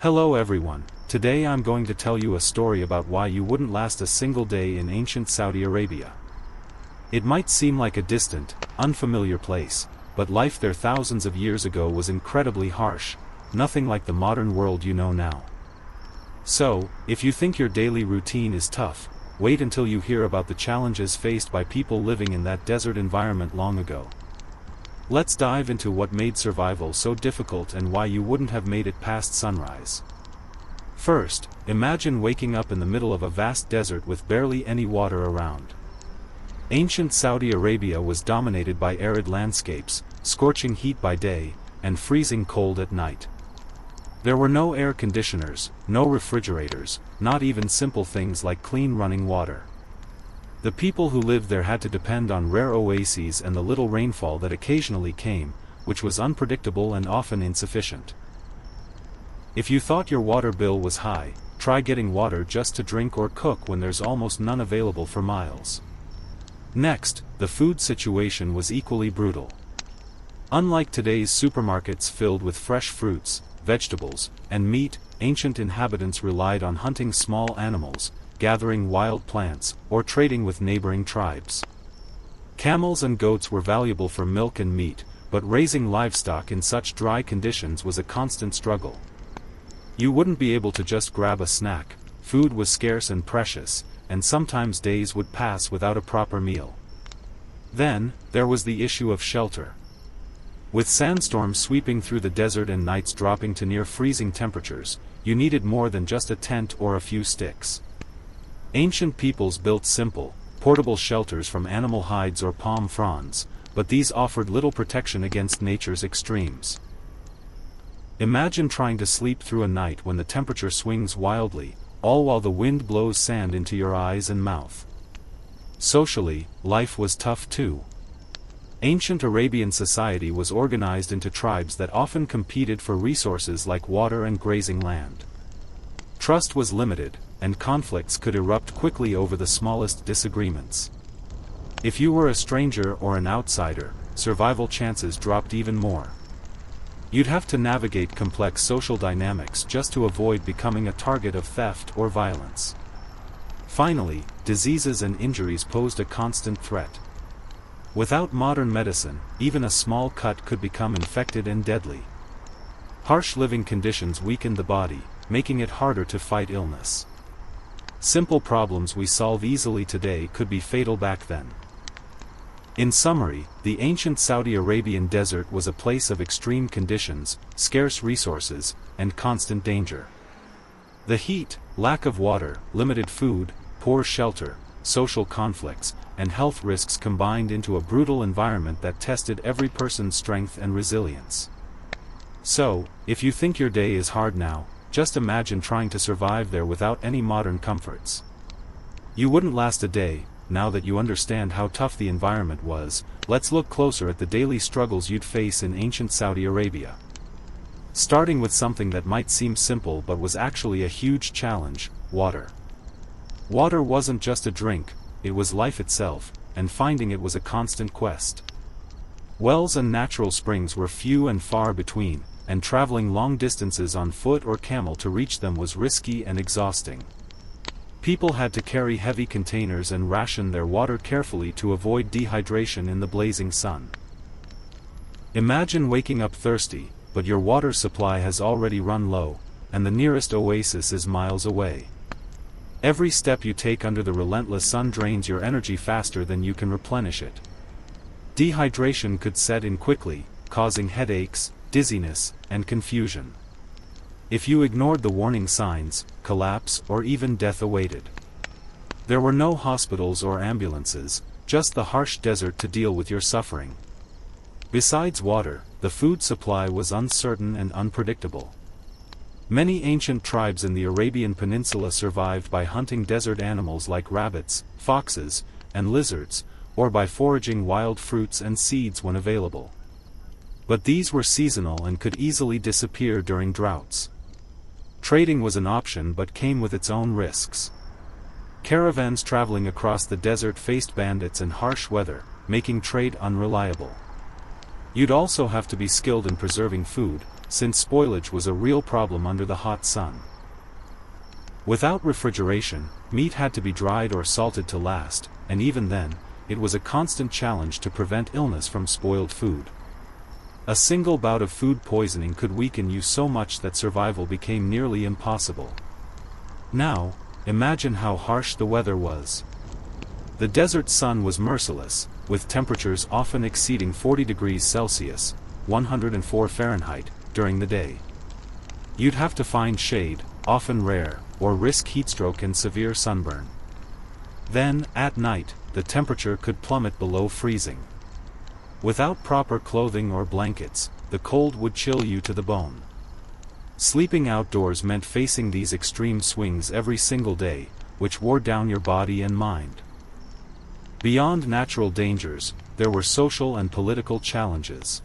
Hello everyone, today I'm going to tell you a story about why you wouldn't last a single day in ancient Saudi Arabia. It might seem like a distant, unfamiliar place, but life there thousands of years ago was incredibly harsh, nothing like the modern world you know now. So, if you think your daily routine is tough, wait until you hear about the challenges faced by people living in that desert environment long ago. Let's dive into what made survival so difficult and why you wouldn't have made it past sunrise. First, imagine waking up in the middle of a vast desert with barely any water around. Ancient Saudi Arabia was dominated by arid landscapes, scorching heat by day, and freezing cold at night. There were no air conditioners, no refrigerators, not even simple things like clean running water. The people who lived there had to depend on rare oases and the little rainfall that occasionally came, which was unpredictable and often insufficient. If you thought your water bill was high, try getting water just to drink or cook when there's almost none available for miles. Next, the food situation was equally brutal. Unlike today's supermarkets filled with fresh fruits, vegetables, and meat, ancient inhabitants relied on hunting small animals, gathering wild plants, or trading with neighboring tribes. Camels and goats were valuable for milk and meat, but raising livestock in such dry conditions was a constant struggle. You wouldn't be able to just grab a snack, food was scarce and precious, and sometimes days would pass without a proper meal. Then, there was the issue of shelter. With sandstorms sweeping through the desert and nights dropping to near freezing temperatures, you needed more than just a tent or a few sticks. Ancient peoples built simple, portable shelters from animal hides or palm fronds, but these offered little protection against nature's extremes. Imagine trying to sleep through a night when the temperature swings wildly, all while the wind blows sand into your eyes and mouth. Socially, life was tough too. Ancient Arabian society was organized into tribes that often competed for resources like water and grazing land. Trust was limited, and conflicts could erupt quickly over the smallest disagreements. If you were a stranger or an outsider, survival chances dropped even more. You'd have to navigate complex social dynamics just to avoid becoming a target of theft or violence. Finally, diseases and injuries posed a constant threat. Without modern medicine, even a small cut could become infected and deadly. Harsh living conditions weakened the body, making it harder to fight illness. Simple problems we solve easily today could be fatal back then. In summary, the ancient Saudi Arabian desert was a place of extreme conditions, scarce resources, and constant danger. The heat, lack of water, limited food, poor shelter, social conflicts, and health risks combined into a brutal environment that tested every person's strength and resilience. So, if you think your day is hard now, just imagine trying to survive there without any modern comforts. You wouldn't last a day. Now that you understand how tough the environment was, let's look closer at the daily struggles you'd face in ancient Saudi Arabia. Starting with something that might seem simple but was actually a huge challenge: water. Water wasn't just a drink, it was life itself, and finding it was a constant quest. Wells and natural springs were few and far between, and traveling long distances on foot or camel to reach them was risky and exhausting. People had to carry heavy containers and ration their water carefully to avoid dehydration in the blazing sun. Imagine waking up thirsty, but your water supply has already run low, and the nearest oasis is miles away. Every step you take under the relentless sun drains your energy faster than you can replenish it. Dehydration could set in quickly, causing headaches, dizziness, and confusion. If you ignored the warning signs, collapse or even death awaited. There were no hospitals or ambulances, just the harsh desert to deal with your suffering. Besides water, the food supply was uncertain and unpredictable. Many ancient tribes in the Arabian Peninsula survived by hunting desert animals like rabbits, foxes, and lizards, or by foraging wild fruits and seeds when available. But these were seasonal and could easily disappear during droughts. Trading was an option but came with its own risks. Caravans traveling across the desert faced bandits and harsh weather, making trade unreliable. You'd also have to be skilled in preserving food, since spoilage was a real problem under the hot sun. Without refrigeration, meat had to be dried or salted to last, and even then, it was a constant challenge to prevent illness from spoiled food. A single bout of food poisoning could weaken you so much that survival became nearly impossible. Now, imagine how harsh the weather was. The desert sun was merciless, with temperatures often exceeding 40 degrees Celsius, 104 Fahrenheit, during the day. You'd have to find shade, often rare, or risk heatstroke and severe sunburn. Then, at night, the temperature could plummet below freezing. Without proper clothing or blankets, the cold would chill you to the bone. Sleeping outdoors meant facing these extreme swings every single day, which wore down your body and mind. Beyond natural dangers, there were social and political challenges.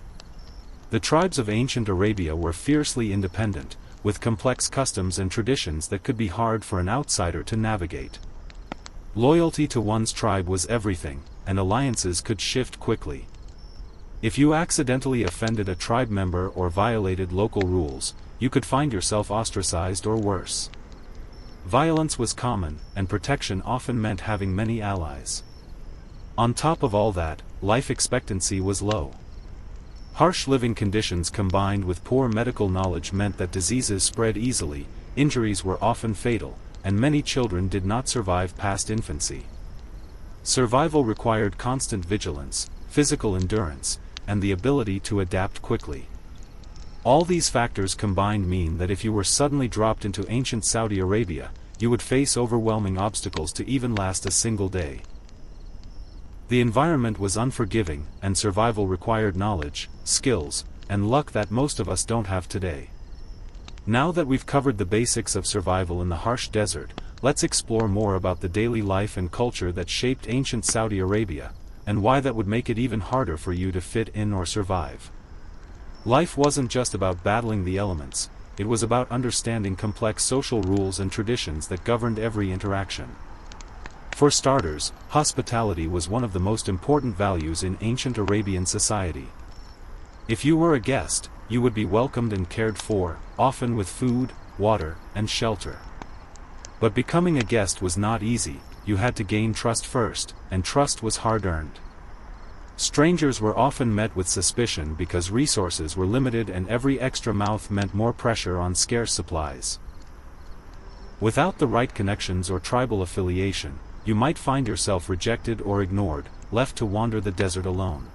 The tribes of ancient Arabia were fiercely independent, with complex customs and traditions that could be hard for an outsider to navigate. Loyalty to one's tribe was everything, and alliances could shift quickly. If you accidentally offended a tribe member or violated local rules, you could find yourself ostracized or worse. Violence was common, and protection often meant having many allies. On top of all that, life expectancy was low. Harsh living conditions combined with poor medical knowledge meant that diseases spread easily, injuries were often fatal, and many children did not survive past infancy. Survival required constant vigilance, physical endurance, and the ability to adapt quickly. All these factors combined mean that if you were suddenly dropped into ancient Saudi Arabia, you would face overwhelming obstacles to even last a single day. The environment was unforgiving, and survival required knowledge, skills, and luck that most of us don't have today. Now that we've covered the basics of survival in the harsh desert, let's explore more about the daily life and culture that shaped ancient Saudi Arabia, and why that would make it even harder for you to fit in or survive. Life wasn't just about battling the elements, it was about understanding complex social rules and traditions that governed every interaction. For starters, hospitality was one of the most important values in ancient Arabian society. If you were a guest, you would be welcomed and cared for, often with food, water, and shelter. But becoming a guest was not easy, you had to gain trust first, and trust was hard-earned. Strangers were often met with suspicion because resources were limited and every extra mouth meant more pressure on scarce supplies. Without the right connections or tribal affiliation, you might find yourself rejected or ignored, left to wander the desert alone.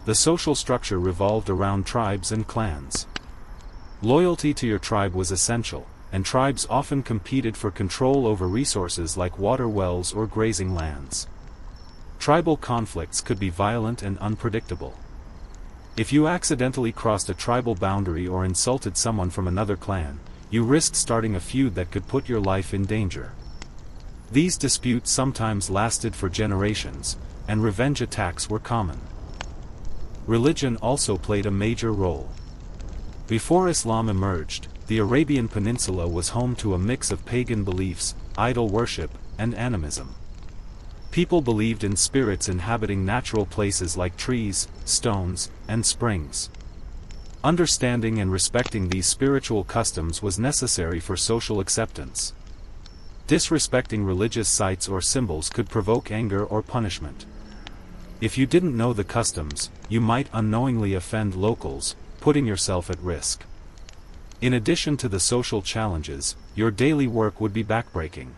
The social structure revolved around tribes and clans. Loyalty to your tribe was essential, and tribes often competed for control over resources like water wells or grazing lands. Tribal conflicts could be violent and unpredictable. If you accidentally crossed a tribal boundary or insulted someone from another clan, you risked starting a feud that could put your life in danger. These disputes sometimes lasted for generations, and revenge attacks were common. Religion also played a major role. Before Islam emerged, the Arabian Peninsula was home to a mix of pagan beliefs, idol worship, and animism. People believed in spirits inhabiting natural places like trees, stones, and springs. Understanding and respecting these spiritual customs was necessary for social acceptance. Disrespecting religious sites or symbols could provoke anger or punishment. If you didn't know the customs, you might unknowingly offend locals, putting yourself at risk. In addition to the social challenges, your daily work would be backbreaking.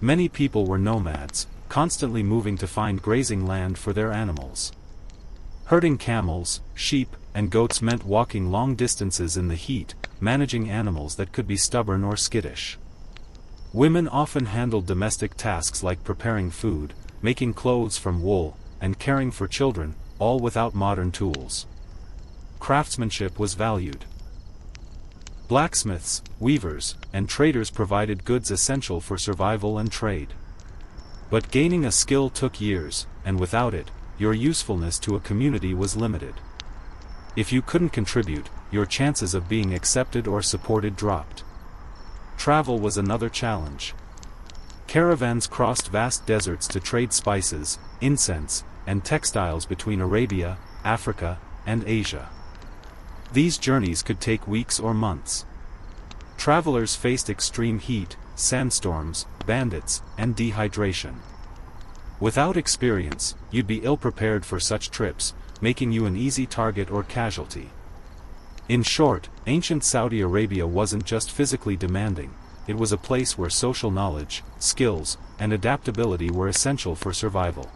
Many people were nomads, constantly moving to find grazing land for their animals. Herding camels, sheep, and goats meant walking long distances in the heat, managing animals that could be stubborn or skittish. Women often handled domestic tasks like preparing food, making clothes from wool, and caring for children, all without modern tools. Craftsmanship was valued. Blacksmiths, weavers, and traders provided goods essential for survival and trade. But gaining a skill took years, and without it, your usefulness to a community was limited. If you couldn't contribute, your chances of being accepted or supported dropped. Travel was another challenge. Caravans crossed vast deserts to trade spices, incense, and textiles between Arabia, Africa, and Asia. These journeys could take weeks or months. Travelers faced extreme heat, sandstorms, bandits, and dehydration. Without experience, you'd be ill-prepared for such trips, making you an easy target or casualty. In short, ancient Saudi Arabia wasn't just physically demanding, it was a place where social knowledge, skills, and adaptability were essential for survival.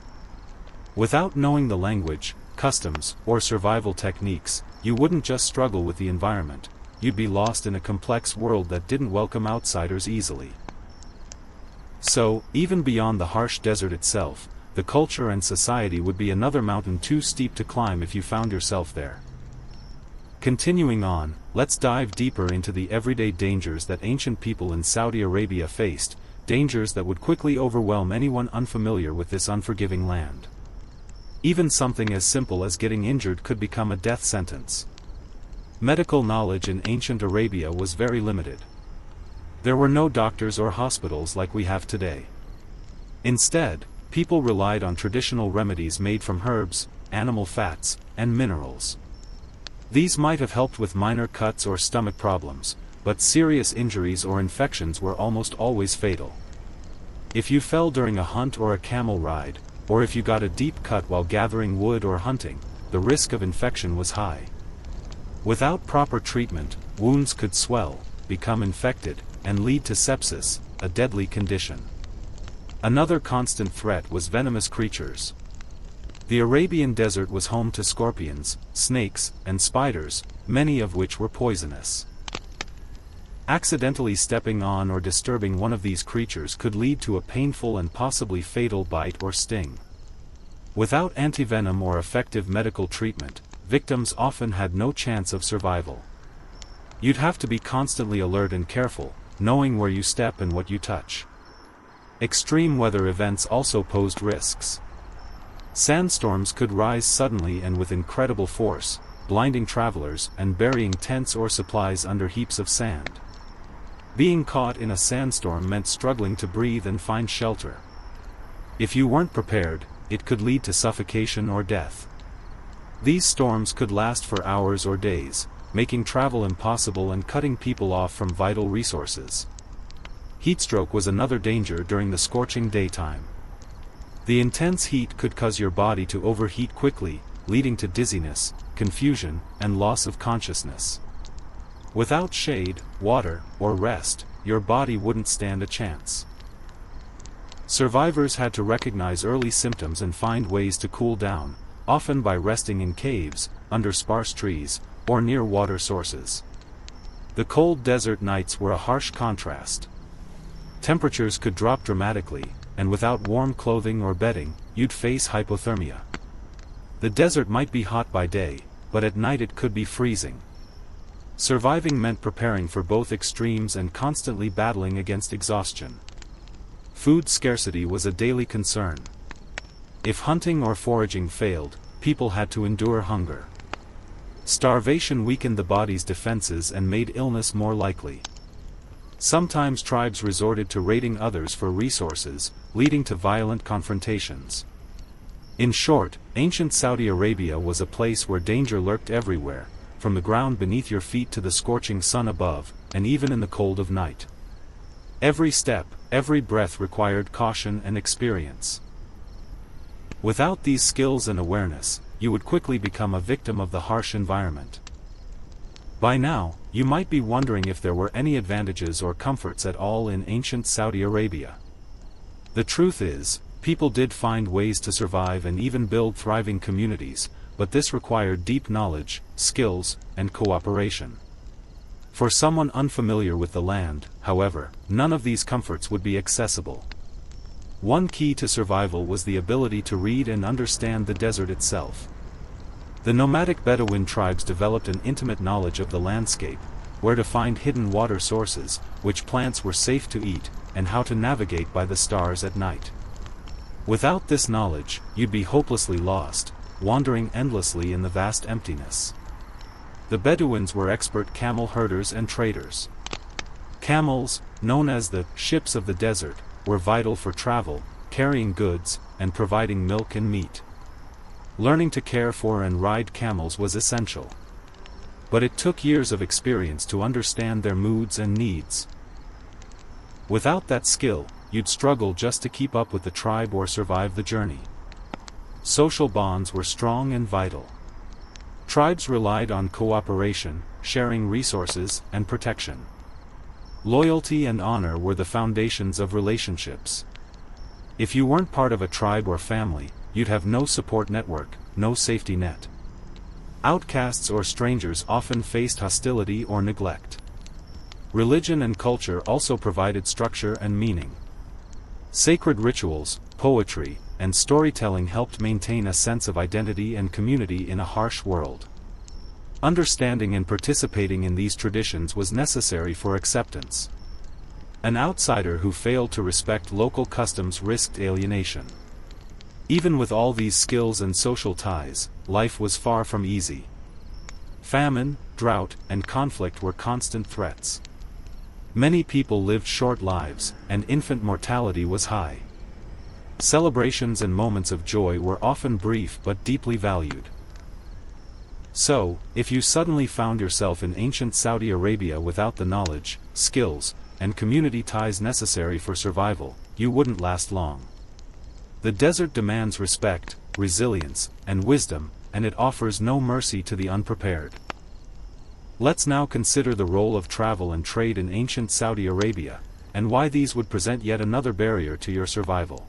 Without knowing the language, customs, or survival techniques, you wouldn't just struggle with the environment, you'd be lost in a complex world that didn't welcome outsiders easily. So, even beyond the harsh desert itself, the culture and society would be another mountain too steep to climb if you found yourself there. Continuing on, let's dive deeper into the everyday dangers that ancient people in Saudi Arabia faced, dangers that would quickly overwhelm anyone unfamiliar with this unforgiving land. Even something as simple as getting injured could become a death sentence. Medical knowledge in ancient Arabia was very limited. There were no doctors or hospitals like we have today. Instead, people relied on traditional remedies made from herbs, animal fats, and minerals. These might have helped with minor cuts or stomach problems, but serious injuries or infections were almost always fatal. If you fell during a hunt or a camel ride, or if you got a deep cut while gathering wood or hunting, the risk of infection was high. Without proper treatment, wounds could swell, become infected, and lead to sepsis, a deadly condition. Another constant threat was venomous creatures. The Arabian desert was home to scorpions, snakes, and spiders, many of which were poisonous. Accidentally stepping on or disturbing one of these creatures could lead to a painful and possibly fatal bite or sting. Without antivenom or effective medical treatment, victims often had no chance of survival. You'd have to be constantly alert and careful, knowing where you step and what you touch. Extreme weather events also posed risks. Sandstorms could rise suddenly and with incredible force, blinding travelers and burying tents or supplies under heaps of sand. Being caught in a sandstorm meant struggling to breathe and find shelter. If you weren't prepared, it could lead to suffocation or death. These storms could last for hours or days, making travel impossible and cutting people off from vital resources. Heatstroke was another danger during the scorching daytime. The intense heat could cause your body to overheat quickly, leading to dizziness, confusion, and loss of consciousness. Without shade, water, or rest, your body wouldn't stand a chance. Survivors had to recognize early symptoms and find ways to cool down, often by resting in caves, under sparse trees, or near water sources. The cold desert nights were a harsh contrast. Temperatures could drop dramatically, and without warm clothing or bedding, you'd face hypothermia. The desert might be hot by day, but at night it could be freezing. Surviving meant preparing for both extremes and constantly battling against exhaustion. Food scarcity was a daily concern. If hunting or foraging failed, people had to endure hunger. Starvation weakened the body's defenses and made illness more likely. Sometimes tribes resorted to raiding others for resources, leading to violent confrontations. In short, ancient Saudi Arabia was a place where danger lurked everywhere, from the ground beneath your feet to the scorching sun above, and even in the cold of night. Every step, every breath required caution and experience. Without these skills and awareness, you would quickly become a victim of the harsh environment. By now, you might be wondering if there were any advantages or comforts at all in ancient Saudi Arabia. The truth is, people did find ways to survive and even build thriving communities, but this required deep knowledge, skills, and cooperation. For someone unfamiliar with the land, however, none of these comforts would be accessible. One key to survival was the ability to read and understand the desert itself. The nomadic Bedouin tribes developed an intimate knowledge of the landscape, where to find hidden water sources, which plants were safe to eat, and how to navigate by the stars at night. Without this knowledge, you'd be hopelessly lost, wandering endlessly in the vast emptiness. The Bedouins were expert camel herders and traders. Camels, known as the ships of the desert, were vital for travel, carrying goods, and providing milk and meat. Learning to care for and ride camels was essential. but it took years of experience to understand their moods and needs. Without that skill, you'd struggle just to keep up with the tribe or survive the journey. Social bonds were strong and vital. Tribes relied on cooperation, sharing resources, and protection. Loyalty and honor were the foundations of relationships. If you weren't part of a tribe or family, you'd have no support network, no safety net. Outcasts or strangers often faced hostility or neglect. Religion and culture also provided structure and meaning. Sacred rituals, poetry, and storytelling helped maintain a sense of identity and community in a harsh world. Understanding and participating in these traditions was necessary for acceptance. An outsider who failed to respect local customs risked alienation. Even with all these skills and social ties, life was far from easy. Famine, drought, and conflict were constant threats. Many people lived short lives, and infant mortality was high. Celebrations and moments of joy were often brief but deeply valued. So, if you suddenly found yourself in ancient Saudi Arabia without the knowledge, skills, and community ties necessary for survival, you wouldn't last long. The desert demands respect, resilience, and wisdom, and it offers no mercy to the unprepared. Let's now consider the role of travel and trade in ancient Saudi Arabia, and why these would present yet another barrier to your survival.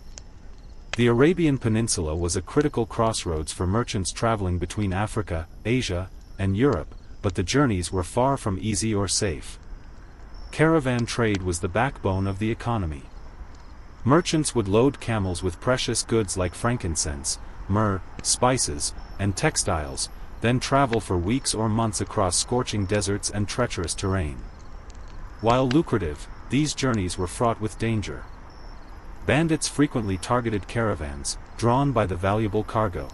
The Arabian Peninsula was a critical crossroads for merchants traveling between Africa, Asia, and Europe, but the journeys were far from easy or safe. Caravan trade was the backbone of the economy. Merchants would load camels with precious goods like frankincense, myrrh, spices, and textiles, then travel for weeks or months across scorching deserts and treacherous terrain. While lucrative, these journeys were fraught with danger. Bandits frequently targeted caravans, drawn by the valuable cargo.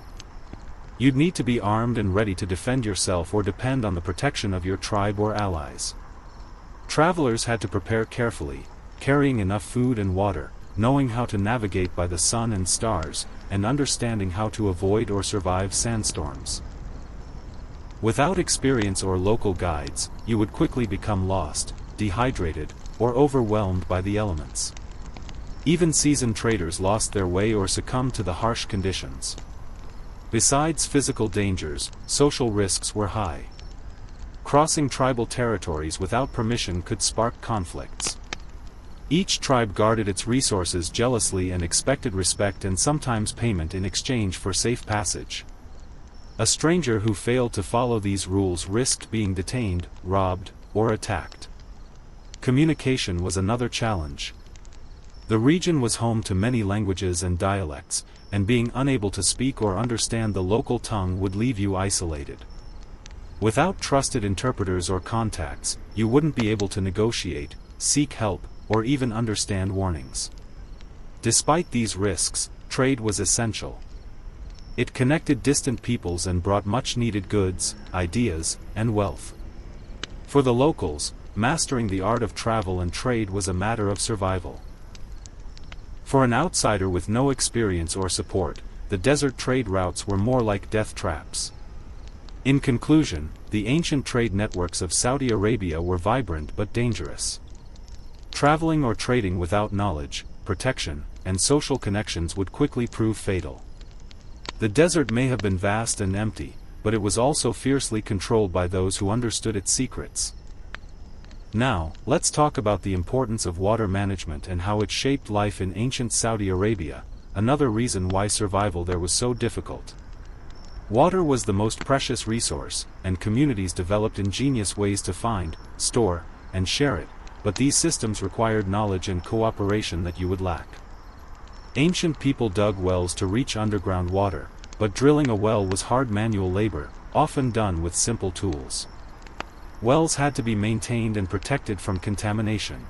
You'd need to be armed and ready to defend yourself or depend on the protection of your tribe or allies. Travelers had to prepare carefully, carrying enough food and water, knowing how to navigate by the sun and stars, and understanding how to avoid or survive sandstorms. Without experience or local guides, you would quickly become lost, dehydrated, or overwhelmed by the elements. Even seasoned traders lost their way or succumbed to the harsh conditions. Besides physical dangers, social risks were high. Crossing tribal territories without permission could spark conflicts. Each tribe guarded its resources jealously and expected respect and sometimes payment in exchange for safe passage. A stranger who failed to follow these rules risked being detained, robbed, or attacked. Communication was another challenge. The region was home to many languages and dialects, and being unable to speak or understand the local tongue would leave you isolated. Without trusted interpreters or contacts, you wouldn't be able to negotiate, seek help, or even understand warnings. Despite these risks, trade was essential. It connected distant peoples and brought much-needed goods, ideas, and wealth. For the locals, mastering the art of travel and trade was a matter of survival. For an outsider with no experience or support, the desert trade routes were more like death traps. In conclusion, the ancient trade networks of Saudi Arabia were vibrant but dangerous. Traveling or trading without knowledge, protection, and social connections would quickly prove fatal. The desert may have been vast and empty, but it was also fiercely controlled by those who understood its secrets. Now, let's talk about the importance of water management and how it shaped life in ancient Saudi Arabia, another reason why survival there was so difficult. Water was the most precious resource, and communities developed ingenious ways to find, store, and share it, but these systems required knowledge and cooperation that you would lack. Ancient people dug wells to reach underground water, but drilling a well was hard manual labor, often done with simple tools. Wells had to be maintained and protected from contamination.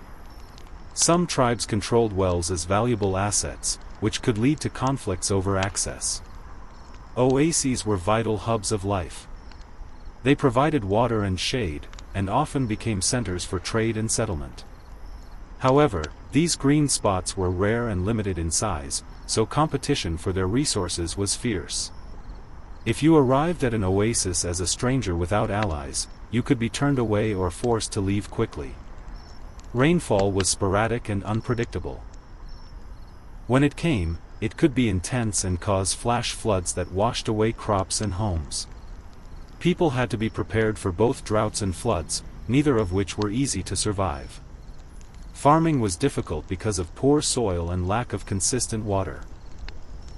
Some tribes controlled wells as valuable assets, which could lead to conflicts over access. Oases were vital hubs of life. They provided water and shade, and often became centers for trade and settlement. However, these green spots were rare and limited in size, so competition for their resources was fierce. If you arrived at an oasis as a stranger without allies, you could be turned away or forced to leave quickly. Rainfall was sporadic and unpredictable. When it came, it could be intense and cause flash floods that washed away crops and homes. People had to be prepared for both droughts and floods, neither of which were easy to survive. Farming was difficult because of poor soil and lack of consistent water.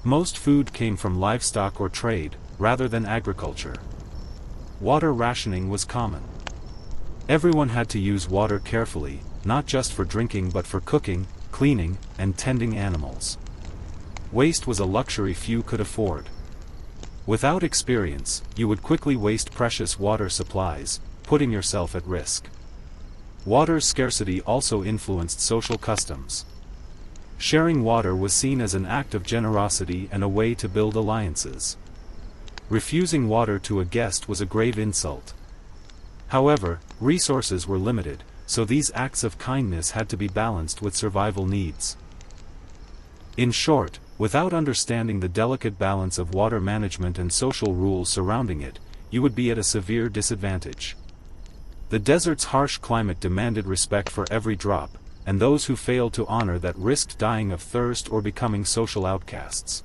Most food came from livestock or trade, rather than agriculture. Water rationing was common. Everyone had to use water carefully, not just for drinking but for cooking, cleaning, and tending animals. Waste was a luxury few could afford. Without experience, you would quickly waste precious water supplies, putting yourself at risk. Water's scarcity also influenced social customs. Sharing water was seen as an act of generosity and a way to build alliances. Refusing water to a guest was a grave insult. However, resources were limited, so these acts of kindness had to be balanced with survival needs. In short, without understanding the delicate balance of water management and social rules surrounding it, you would be at a severe disadvantage. The desert's harsh climate demanded respect for every drop, and those who failed to honor that risked dying of thirst or becoming social outcasts.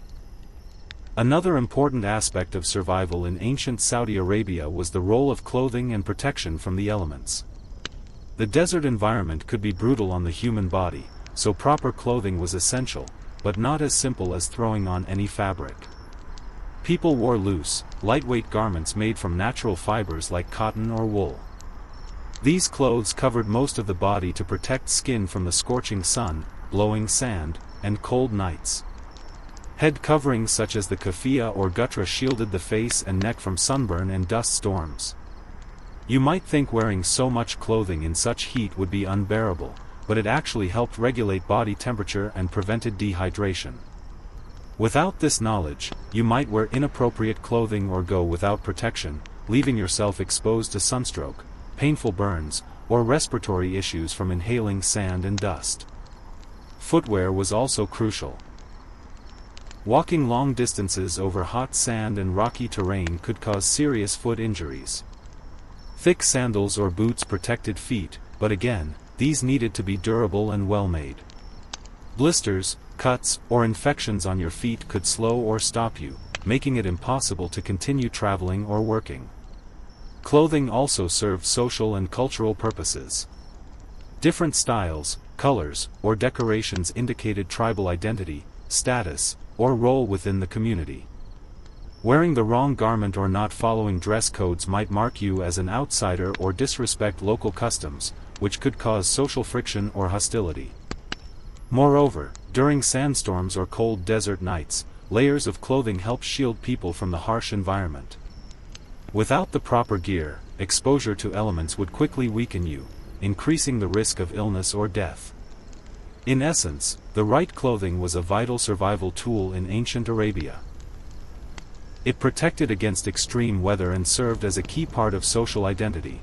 Another important aspect of survival in ancient Saudi Arabia was the role of clothing and protection from the elements. The desert environment could be brutal on the human body, so proper clothing was essential, but not as simple as throwing on any fabric. People wore loose, lightweight garments made from natural fibers like cotton or wool. These clothes covered most of the body to protect skin from the scorching sun, blowing sand, and cold nights. Head coverings such as the kafia or gutra shielded the face and neck from sunburn and dust storms. You might think wearing so much clothing in such heat would be unbearable, but it actually helped regulate body temperature and prevented dehydration. Without this knowledge, you might wear inappropriate clothing or go without protection, leaving yourself exposed to sunstroke, painful burns, or respiratory issues from inhaling sand and dust. Footwear was also crucial. Walking long distances over hot sand and rocky terrain could cause serious foot injuries. Thick sandals or boots protected feet, but again, these needed to be durable and well-made. Blisters, cuts, or infections on your feet could slow or stop you, making it impossible to continue traveling or working. Clothing also served social and cultural purposes. Different styles, colors, or decorations indicated tribal identity, status, or role within the community. Wearing the wrong garment or not following dress codes might mark you as an outsider or disrespect local customs, which could cause social friction or hostility. Moreover, during sandstorms or cold desert nights, layers of clothing helped shield people from the harsh environment. Without the proper gear, exposure to elements would quickly weaken you, increasing the risk of illness or death. In essence, the right clothing was a vital survival tool in ancient Arabia. It protected against extreme weather and served as a key part of social identity.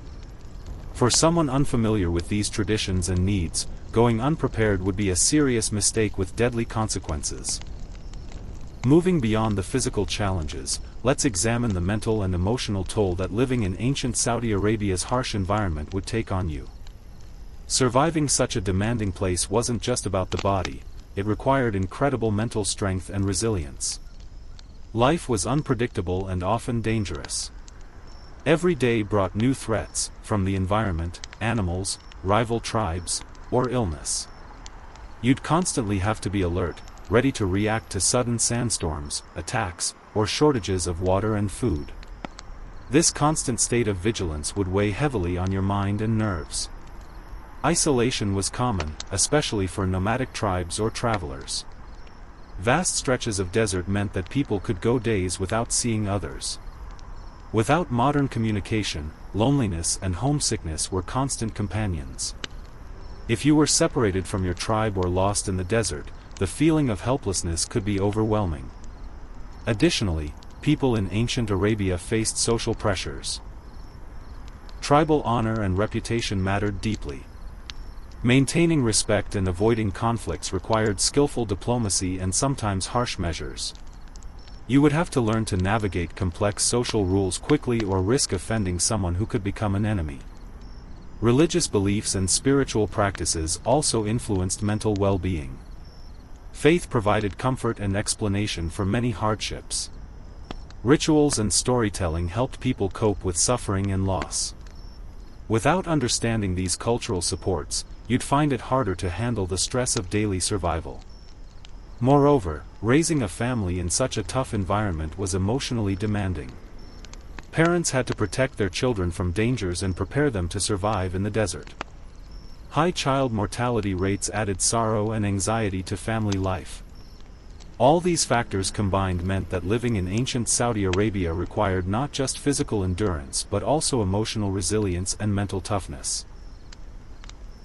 For someone unfamiliar with these traditions and needs, going unprepared would be a serious mistake with deadly consequences. Moving beyond the physical challenges, let's examine the mental and emotional toll that living in ancient Saudi Arabia's harsh environment would take on you. Surviving such a demanding place wasn't just about the body, it required incredible mental strength and resilience. Life was unpredictable and often dangerous. Every day brought new threats, from the environment, animals, rival tribes, or illness. You'd constantly have to be alert, ready to react to sudden sandstorms, attacks, or shortages of water and food. This constant state of vigilance would weigh heavily on your mind and nerves. Isolation was common, especially for nomadic tribes or travelers. Vast stretches of desert meant that people could go days without seeing others. Without modern communication, loneliness and homesickness were constant companions. If you were separated from your tribe or lost in the desert, the feeling of helplessness could be overwhelming. Additionally, people in ancient Arabia faced social pressures. Tribal honor and reputation mattered deeply. Maintaining respect and avoiding conflicts required skillful diplomacy and sometimes harsh measures. You would have to learn to navigate complex social rules quickly or risk offending someone who could become an enemy. Religious beliefs and spiritual practices also influenced mental well-being. Faith provided comfort and explanation for many hardships. Rituals and storytelling helped people cope with suffering and loss. Without understanding these cultural supports, you'd find it harder to handle the stress of daily survival. Moreover, raising a family in such a tough environment was emotionally demanding. Parents had to protect their children from dangers and prepare them to survive in the desert. High child mortality rates added sorrow and anxiety to family life. All these factors combined meant that living in ancient Saudi Arabia required not just physical endurance but also emotional resilience and mental toughness.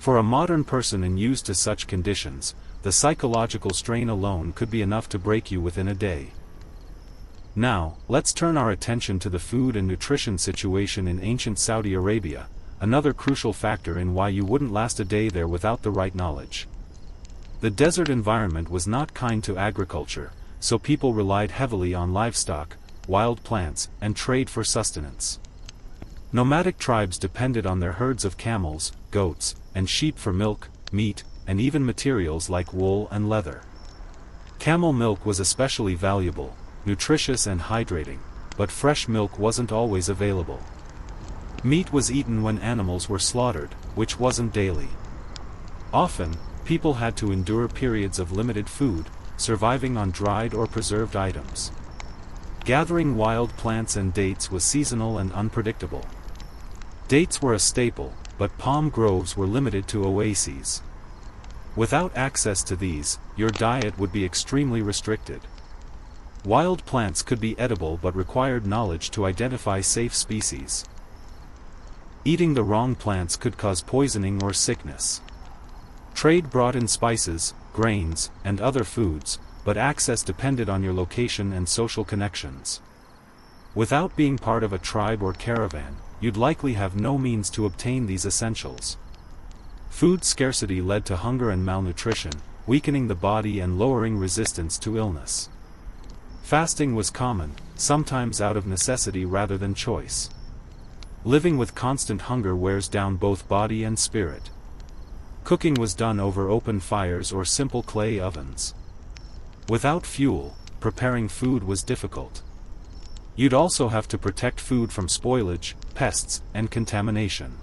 For a modern person used to such conditions, the psychological strain alone could be enough to break you within a day. Now, let's turn our attention to the food and nutrition situation in ancient Saudi Arabia, another crucial factor in why you wouldn't last a day there without the right knowledge. The desert environment was not kind to agriculture, so people relied heavily on livestock, wild plants, and trade for sustenance. Nomadic tribes depended on their herds of camels, goats, and sheep for milk, meat, and even materials like wool and leather. Camel milk was especially valuable, nutritious and hydrating, but fresh milk wasn't always available. Meat was eaten when animals were slaughtered, which wasn't daily. Often, people had to endure periods of limited food, surviving on dried or preserved items. Gathering wild plants and dates was seasonal and unpredictable. Dates were a staple, but palm groves were limited to oases. Without access to these, your diet would be extremely restricted. Wild plants could be edible but required knowledge to identify safe species. Eating the wrong plants could cause poisoning or sickness. Trade brought in spices, grains, and other foods, but access depended on your location and social connections. Without being part of a tribe or caravan, you'd likely have no means to obtain these essentials. Food scarcity led to hunger and malnutrition, weakening the body and lowering resistance to illness. Fasting was common, sometimes out of necessity rather than choice. Living with constant hunger wears down both body and spirit. Cooking was done over open fires or simple clay ovens. Without fuel, preparing food was difficult. You'd also have to protect food from spoilage, pests, and contamination.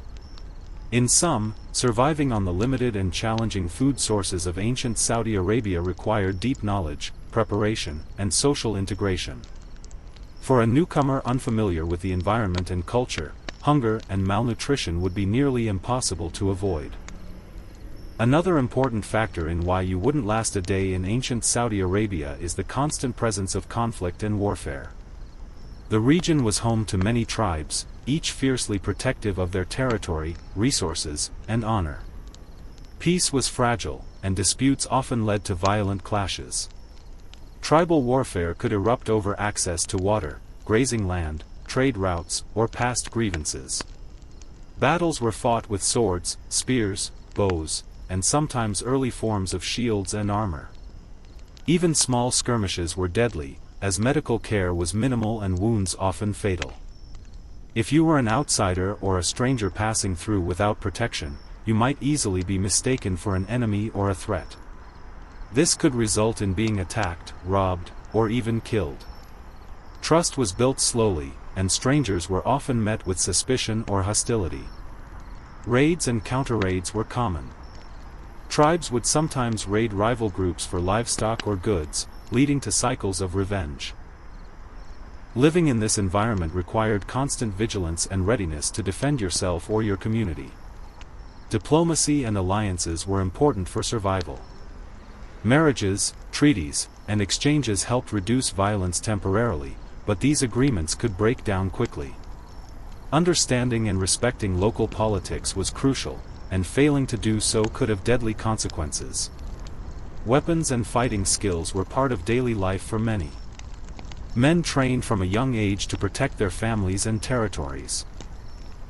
In sum, surviving on the limited and challenging food sources of ancient Saudi Arabia required deep knowledge, preparation, and social integration. For a newcomer unfamiliar with the environment and culture, hunger and malnutrition would be nearly impossible to avoid. Another important factor in why you wouldn't last a day in ancient Saudi Arabia is the constant presence of conflict and warfare. The region was home to many tribes, each fiercely protective of their territory, resources, and honor. Peace was fragile, and disputes often led to violent clashes. Tribal warfare could erupt over access to water, grazing land, trade routes, or past grievances. Battles were fought with swords, spears, bows, and sometimes early forms of shields and armor. Even small skirmishes were deadly, as medical care was minimal and wounds often fatal. If you were an outsider or a stranger passing through without protection, you might easily be mistaken for an enemy or a threat. This could result in being attacked, robbed, or even killed. Trust was built slowly, and strangers were often met with suspicion or hostility. Raids and counter-raids were common. Tribes would sometimes raid rival groups for livestock or goods, leading to cycles of revenge. Living in this environment required constant vigilance and readiness to defend yourself or your community. Diplomacy and alliances were important for survival. Marriages, treaties, and exchanges helped reduce violence temporarily, but these agreements could break down quickly. Understanding and respecting local politics was crucial, and failing to do so could have deadly consequences. Weapons and fighting skills were part of daily life for many. Men trained from a young age to protect their families and territories.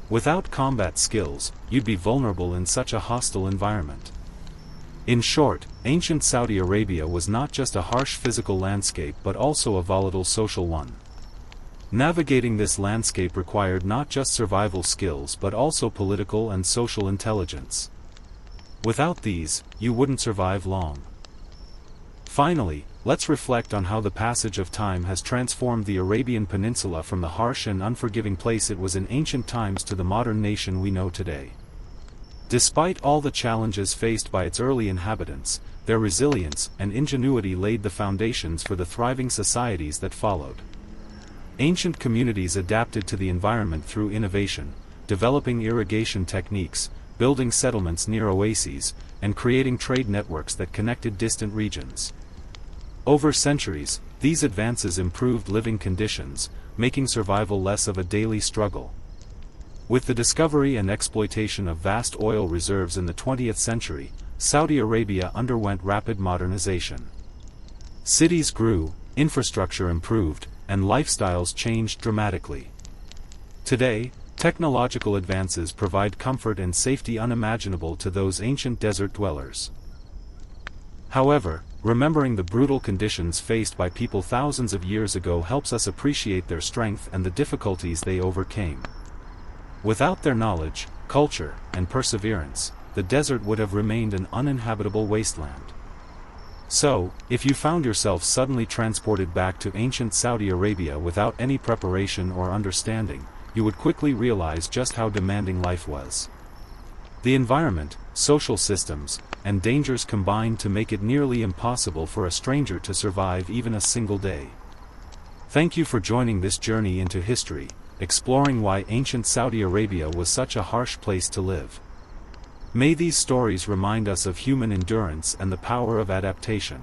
Without combat skills, you'd be vulnerable in such a hostile environment. In short, ancient Saudi Arabia was not just a harsh physical landscape but also a volatile social one. Navigating this landscape required not just survival skills but also political and social intelligence. Without these, you wouldn't survive long. Finally, let's reflect on how the passage of time has transformed the Arabian Peninsula from the harsh and unforgiving place it was in ancient times to the modern nation we know today. Despite all the challenges faced by its early inhabitants, their resilience and ingenuity laid the foundations for the thriving societies that followed. Ancient communities adapted to the environment through innovation, developing irrigation techniques, building settlements near oases, and creating trade networks that connected distant regions. Over centuries, these advances improved living conditions, making survival less of a daily struggle. With the discovery and exploitation of vast oil reserves in the 20th century, Saudi Arabia underwent rapid modernization. Cities grew, infrastructure improved, and lifestyles changed dramatically. Today, technological advances provide comfort and safety unimaginable to those ancient desert dwellers. However, remembering the brutal conditions faced by people thousands of years ago helps us appreciate their strength and the difficulties they overcame. Without their knowledge, culture, and perseverance, the desert would have remained an uninhabitable wasteland. So, if you found yourself suddenly transported back to ancient Saudi Arabia without any preparation or understanding, you would quickly realize just how demanding life was. The environment, social systems, and dangers combined to make it nearly impossible for a stranger to survive even a single day. Thank you for joining this journey into history, exploring why ancient Saudi Arabia was such a harsh place to live. May these stories remind us of human endurance and the power of adaptation.